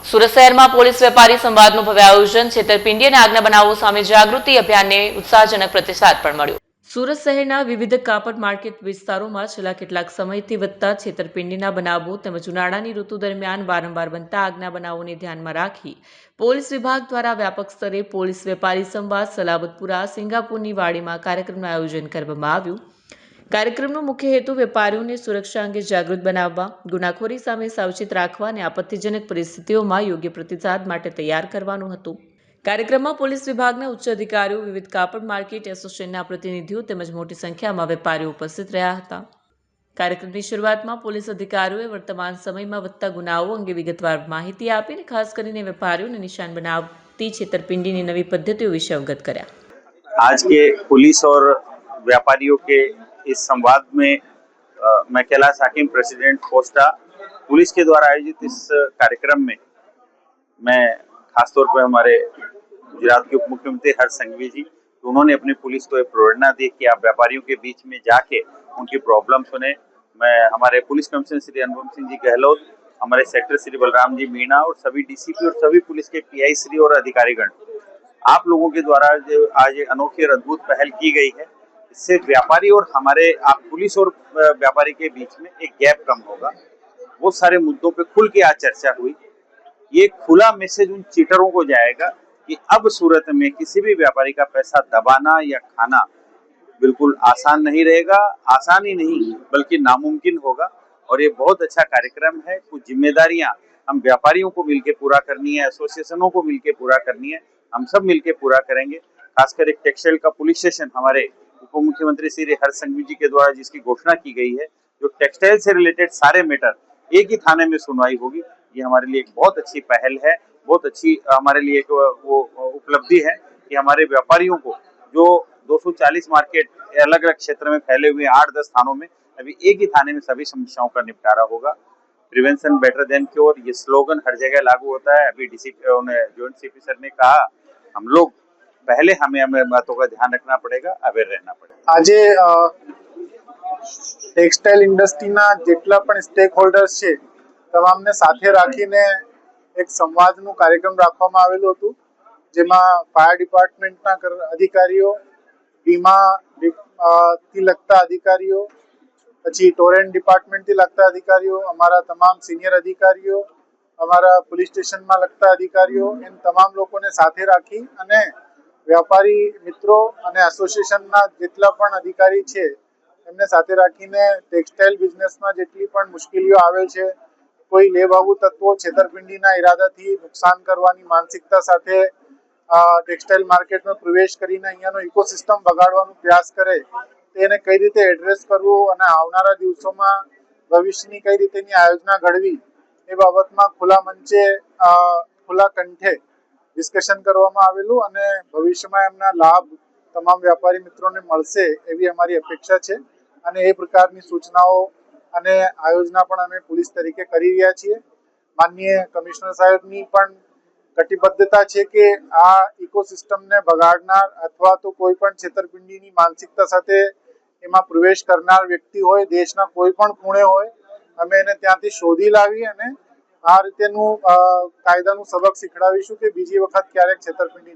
સુરત શહેરમાં પોલીસ વેપારી સંવાદનું ભવ્ય આયોજન, છેતરપિંડી અને આગના બનાવો સામે જાગૃતિ અભિયાનને ઉત્સાહજનક પ્રતિસાદ પણ મળ્યો। સુરત શહેરના વિવિધ કાપડ માર્કેટ વિસ્તારોમાં છેલ્લા કેટલાક સમયથી વધતા છેતરપિંડીના બનાવો તેમજ ઉનાળાની ઋતુ દરમિયાન વારંવાર બનતા આગના બનાવોને ધ્યાનમાં રાખી પોલીસ વિભાગ દ્વારા વ્યાપક સ્તરે પોલીસ વેપારી સંવાદ સલાબતપુરા સિંગાપુરની વાડીમાં કાર્યક્રમનું આયોજન કરવામાં આવ્યું। કાર્યક્રમનો મુખ્ય હેતુ વેપારીઓને સુરક્ષા અંગે જાગૃત બનાવવા, ગુનાખોરી સામે સાવચેત રાખવા અને આપત્તિજનક પરિસ્થિતિઓમાં યોગ્ય પ્રતિસાદ માટે તૈયાર કરવાનું હતું। કાર્યક્રમમાં પોલીસ વિભાગના ઉચ્ચ અધિકારીઓ, વિવિધ કાપડ માર્કેટ એસોસિએશનના પ્રતિનિધિઓ તેમજ મોટી સંખ્યામાં વેપારીઓ ઉપસ્થિત રહ્યા હતા। કાર્યક્રમની શરૂઆતમાં પોલીસ અધિકારીઓએ વર્તમાન સમયમાં વધતા ગુનાઓ અંગે વિગતવાર માહિતી આપીને ખાસ કરીને વેપારીઓને નિશાન બનાવતી છેતરપિંડીની નવી પદ્ધતિઓ વિશે અવગત કર્યા। आज के पुलिस और व्यापारियों के इस संवाद में मैं कैलाश हाकिम, प्रेसिडेंट पोस्टा, पुलिस के द्वारा आयोजित इस कार्यक्रम में मैं खासतौर पर हमारे गुजरात के उप मुख्यमंत्री हर्ष संघवी जी, तो उन्होंने अपनी पुलिस को एक प्रेरणा दी कि आप व्यापारियों के बीच में जाके उनकी प्रॉब्लम सुने। मैं हमारे पुलिस कमिश्नर श्री अनुपम सिंह जी गहलोत, हमारे सेक्टर श्री बलराम जी मीणा और सभी डीसीपी और सभी पुलिस के पीआई श्री और अधिकारीगण, आप लोगों के द्वारा जो आज अनोखी और अद्भुत पहल की गई है, इससे व्यापारी और हमारे आप पुलिस और व्यापारी के बीच में एक गैप कम होगा। बहुत सारे मुद्दों पे खुल के आज चर्चा हुई। ये खुला मैसेज उन चीटरों को जाएगा कि अब सूरत में किसी भी व्यापारी का पैसा दबाना या खाना बिल्कुल आसान नहीं रहेगा। आसान ही नहीं बल्कि नामुमकिन होगा। और ये बहुत अच्छा कार्यक्रम है। कुछ जिम्मेदारियां हम व्यापारियों को मिलकर पूरा करनी है, एसोसिएशनों को मिलकर पूरा करनी है, हम सब मिलकर पूरा करेंगे। खासकर एक टेक्सटाइल का पुलिस स्टेशन हमारे उप मुख्यमंत्री श्री हर्ष संघवी जी के द्वारा जिसकी घोषणा की गई है, जो टेक्सटाइल से रिलेटेड सारे मैटर एक ही थाने में सुनवाई होगी, ये हमारे लिए एक बहुत अच्छी पहल है। बहुत अच्छी हमारे लिए एक वो उपलब्धि है कि हमारे व्यापारियों को जो 240 मार्केट अलग अलग क्षेत्र में फैले हुए 8-10 थानों में अभी एक ही थाने में सभी समस्याओं का निपटारा होगा। प्रिवेंशन बेटर देन क्योर, ये स्लोगन हर जगह लागू होता है। अभी जॉइंट सीपी सर ने कहा, हम लोग पहले हमें बातों का ध्यान रखना पड़ेगा, अवेयर रहना पड़ेगा। આજે ટેક્સટાઇલ ઇન્ડસ્ટ્રીના જેટલા પણ સ્ટેક હોલ્ડર્સ છે તમામને સાથે રાખીને એક સંવાદનું કાર્યક્રમ રાખવામાં આવેલું હતું, જેમાં ફાયર ડિપાર્ટમેન્ટના અધિકારીઓ, વીમા થી લગતા અધિકારીઓ, પછી ટોરેન્ટ ડિપાર્ટમેન્ટથી લગતા અધિકારીઓ, અમારા તમામ સિનિયર અધિકારીઓ, અમારા પોલીસ સ્ટેશનમાં લગતા અધિકારીઓ, એમ તમામ લોકોને સાથે રાખી અને વ્યાપારી મિત્રો અને એસોસિએશનના જેટલા પણ અધિકારી છે એમને સાથે રાખીને ટેક્સટાઇલ બિઝનેસમાં જેટલી પણ મુશ્કેલીઓ આવે છે, કોઈ લેભાગુ તત્વો છેતરપિંડીના ઈરાદાથી નુકસાન કરવાની માનસિકતા સાથે ટેક્સટાઇલ માર્કેટમાં પ્રવેશ કરીને અહીંયાનો ઇકોસિસ્ટમ બગાડવાનો પ્રયાસ કરે, તેને કઈ રીતે એડ્રેસ કરવું અને આવનારા દિવસોમાં ભવિષ્યની કઈ રીતેની આયોજના ઘડવી એ બાબતમાં ખુલ્લા મંચે ખુલ્લા કંઠે ડિસ્કશન કરવામાં આવેલું અને ભવિષ્યમાં એમના લાભ તમામ વ્યાપારી મિત્રોને મળશે એવી અમારી અપેક્ષા છે અને એ પ્રકારની સૂચનાઓ અને આયોજના પણ અમે પોલીસ તરીકે કરી રહ્યા છીએ। માનનીય કમિશનર સાહેબની પણ કટિબદ્ધતા છે કે આ ઇકોસિસ્ટમને બગાડનાર અથવા તો કોઈ પણ છેતરપિંડીની માનસિકતા સાથે એમાં પ્રવેશ કરનાર વ્યક્તિ હોય, દેશના કોઈ પણ ખૂણે હોય, અમે એને ત્યાંથી શોધી લાવી અને આ રીતેનું કાયદાનું સબક શીખડાવીશું કે બીજી વખત ક્યારેક છેતરપિંડી